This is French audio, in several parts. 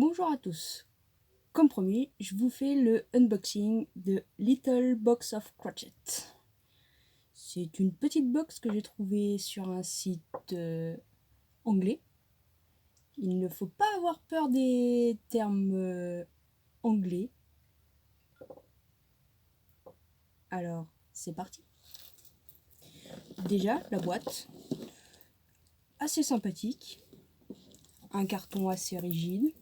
Bonjour à tous. Comme promis, je vous fais le unboxing de Little Box of Crochet. C'est une petite box que j'ai trouvée sur un site anglais. Il ne faut pas avoir peur des termes anglais. Alors, c'est parti. Déjà, la boîte, assez sympathique. Un carton assez rigide.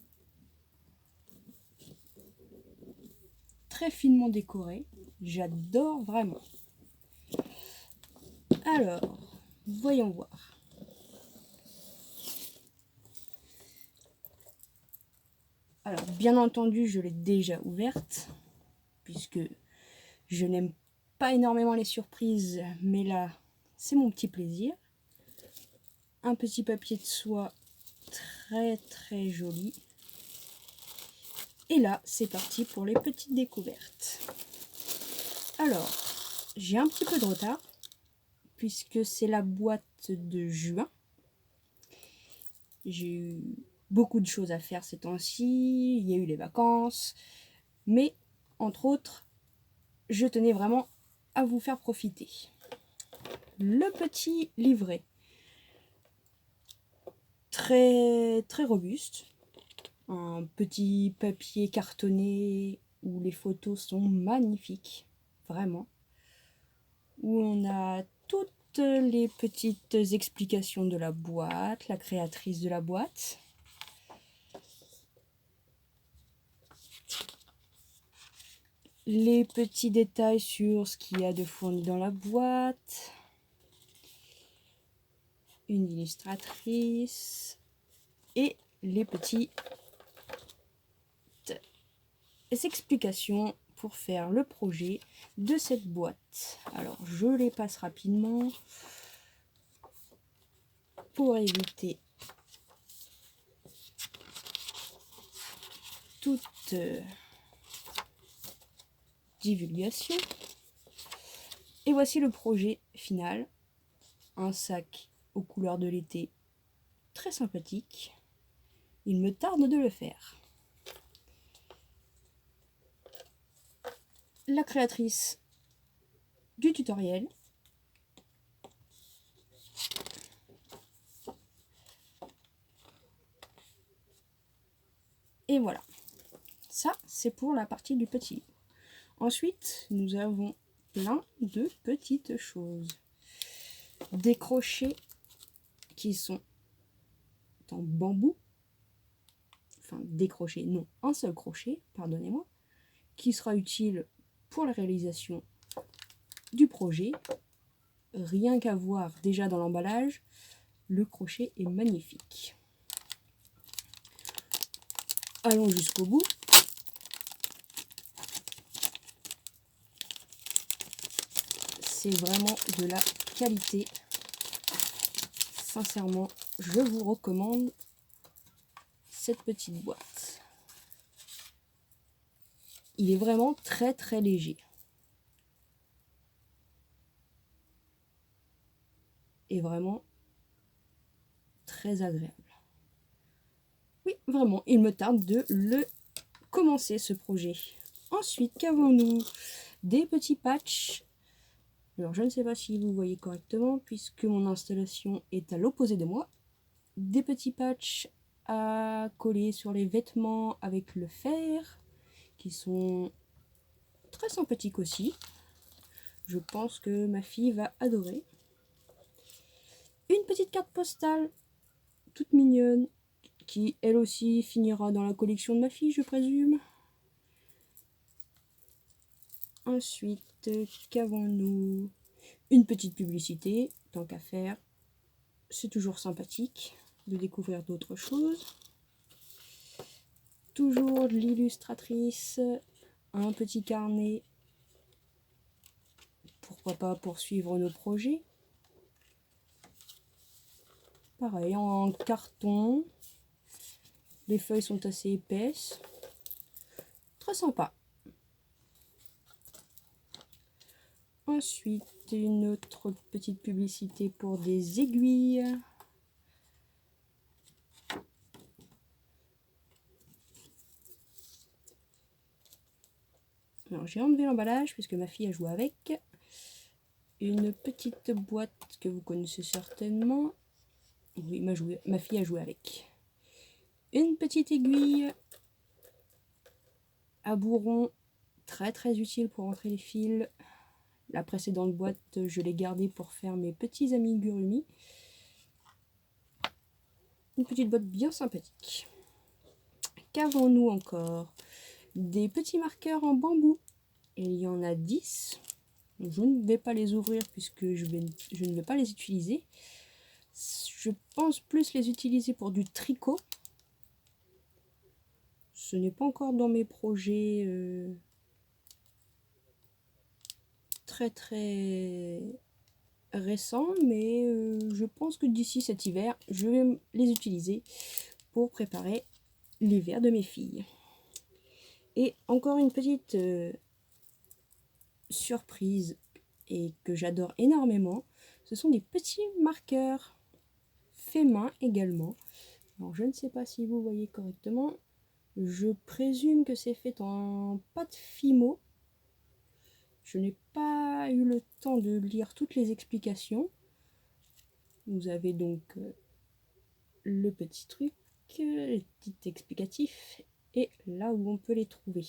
Très finement décoré. J'adore vraiment. Alors, voyons voir. Alors, bien entendu, je l'ai déjà ouverte, puisque je n'aime pas énormément les surprises, mais là, c'est mon petit plaisir. Un petit papier de soie très joli. Et là, c'est parti pour les petites découvertes. Alors, j'ai un petit peu de retard, puisque c'est la boîte de juin. J'ai eu beaucoup de choses à faire ces temps-ci, il y a eu les vacances, mais entre autres, je tenais vraiment à vous faire profiter. Le petit livret, très robuste, un petit papier cartonné où les photos sont magnifiques, vraiment, où on a toutes les petites explications de la boîte, la créatrice de la boîte. Les petits détails sur ce qu'il y a de fourni dans la boîte. Une illustratrice. Et les petites explications pour faire le projet de cette boîte. Alors, je les passe rapidement pour éviter toute divulgation. Et voici le projet final. Un sac aux couleurs de l'été, très sympathique. Il me tarde de le faire. La créatrice du tutoriel. Et voilà. Ça, c'est pour la partie du petit livre. Ensuite, nous avons plein de petites choses. Des crochets qui sont en bambou. Enfin, des crochets, non, un seul crochet, pardonnez-moi, qui sera utile pour la réalisation du projet. Rien qu'à voir déjà dans l'emballage, le crochet est magnifique. Allons jusqu'au bout. C'est vraiment de la qualité. Sincèrement, je vous recommande cette petite boîte. Il est vraiment très léger. Et vraiment très agréable. Oui, vraiment, il me tarde de le commencer ce projet. Ensuite, qu'avons-nous? Des petits patchs. Alors, je ne sais pas si vous voyez correctement, puisque mon installation est à l'opposé de moi. Des petits patchs à coller sur les vêtements avec le fer, qui sont très sympathiques aussi. Je pense que ma fille va adorer. Une petite carte postale, toute mignonne, qui elle aussi finira dans la collection de ma fille, je présume. Ensuite, qu'avons-nous? Une petite publicité, tant qu'à faire. C'est toujours sympathique de découvrir d'autres choses. Toujours l'illustratrice, un petit carnet. Pourquoi pas poursuivre nos projets. Pareil, en carton. Les feuilles sont assez épaisses. Très sympa. Ensuite, une autre petite publicité pour des aiguilles. Alors j'ai enlevé l'emballage puisque ma fille a joué avec. Une petite boîte que vous connaissez certainement. Oui, ma fille a joué avec. Une petite aiguille à bourron, très utile pour entrer les fils. La précédente boîte, je l'ai gardée pour faire mes petits amigurumi. Une petite boîte bien sympathique. Qu'avons-nous encore? Des petits marqueurs en bambou. Il y en a 10. Je ne vais pas les ouvrir puisque je ne vais pas les utiliser. Je pense plus les utiliser pour du tricot. Ce n'est pas encore dans mes projets très récents, mais je pense que d'ici cet hiver, je vais les utiliser pour préparer l'hiver de mes filles. Et encore une petite surprise et que j'adore énormément, ce sont des petits marqueurs faits main également. Alors je ne sais pas si vous voyez correctement, je présume que c'est fait en pâte Fimo. Je n'ai pas eu le temps de lire toutes les explications. Vous avez donc le petit truc, le petit explicatif et là où on peut les trouver.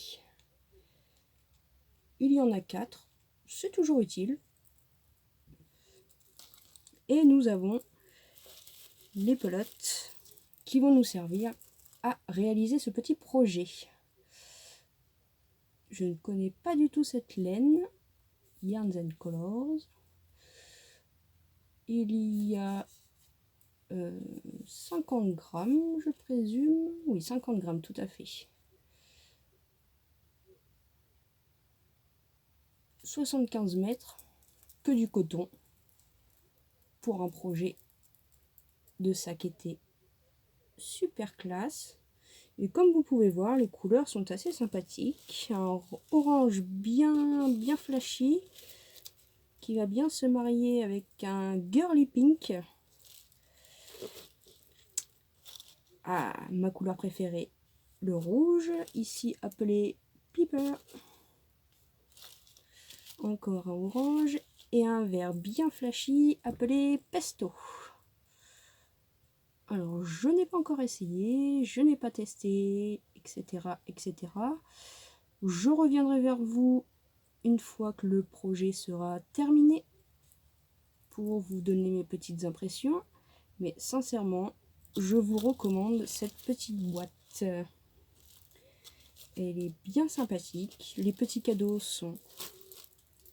Il y en a 4, c'est toujours utile. Et nous avons les pelotes qui vont nous servir à réaliser ce petit projet. Je ne connais pas du tout cette laine. Yarns and Colors. Il y a 50 grammes, je présume. Oui, 50 grammes, tout à fait. 75 mètres, que du coton pour un projet de sac été super classe. Et comme vous pouvez voir, les couleurs sont assez sympathiques. Un orange bien flashy qui va bien se marier avec un girly pink. Ah, ma couleur préférée, le rouge, ici appelé Pepper. Encore un orange et un vert bien flashy appelé Pesto. Alors, je n'ai pas encore essayé, je n'ai pas testé, etc. Je reviendrai vers vous une fois que le projet sera terminé pour vous donner mes petites impressions. Mais sincèrement, je vous recommande cette petite boîte. Elle est bien sympathique. Les petits cadeaux sont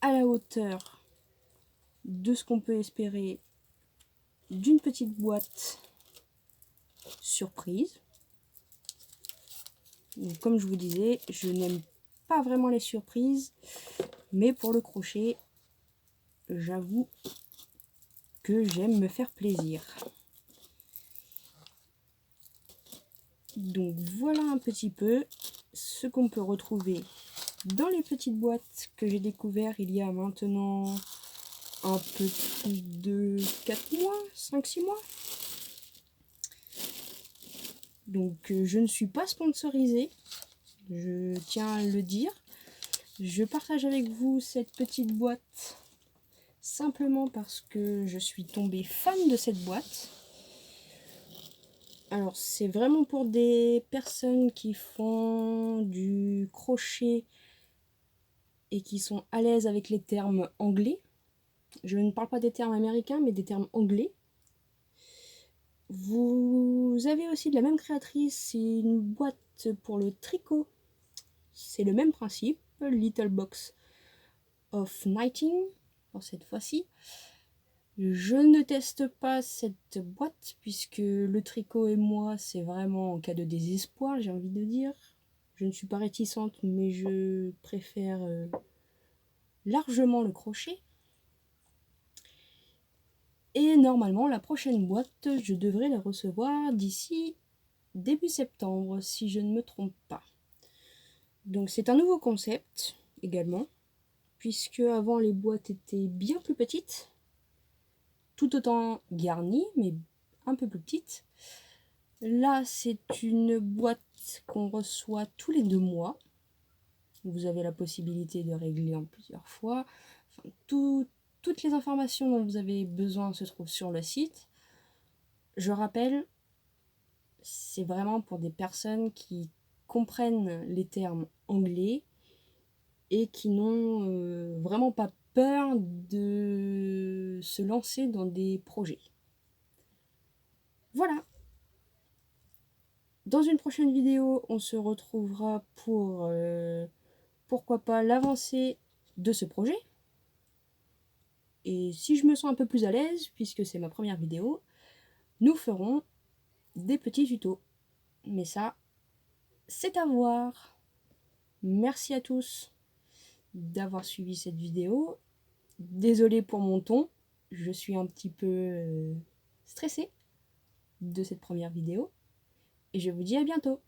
à la hauteur de ce qu'on peut espérer d'une petite boîte surprise. Donc, comme je vous disais, je n'aime pas vraiment les surprises, mais pour le crochet, j'avoue que j'aime me faire plaisir. Donc voilà un petit peu ce qu'on peut retrouver dans les petites boîtes que j'ai découvert il y a maintenant un peu plus de 4 mois, 5-6 mois. Donc je ne suis pas sponsorisée, je tiens à le dire. Je partage avec vous cette petite boîte simplement parce que je suis tombée fan de cette boîte. Alors c'est vraiment pour des personnes qui font du crochet et qui sont à l'aise avec les termes anglais. Je ne parle pas des termes américains mais des termes anglais. Vous avez aussi de la même créatrice, c'est une boîte pour le tricot. C'est le même principe, Little Box of Knitting pour cette fois-ci. Je ne teste pas cette boîte puisque le tricot et moi c'est vraiment en cas de désespoir, j'ai envie de dire. Je ne suis pas réticente mais je préfère largement le crochet. Et normalement la prochaine boîte je devrais la recevoir d'ici début septembre si je ne me trompe pas. Donc c'est un nouveau concept également puisque avant les boîtes étaient bien plus petites, tout autant garnies mais un peu plus petites. Là c'est une boîte qu'on reçoit tous les 2 mois. Vous avez la possibilité de régler en plusieurs fois. Enfin, toutes les informations dont vous avez besoin se trouvent sur le site. Je rappelle, c'est vraiment pour des personnes qui comprennent les termes anglais et qui n'ont vraiment pas peur de se lancer dans des projets. Voilà. Dans une prochaine vidéo, on se retrouvera pour, pourquoi pas, l'avancée de ce projet. Et si je me sens un peu plus à l'aise, puisque c'est ma première vidéo, nous ferons des petits tutos. Mais ça, c'est à voir. Merci à tous d'avoir suivi cette vidéo. Désolée pour mon ton, je suis un petit peu stressée de cette première vidéo. Et je vous dis à bientôt.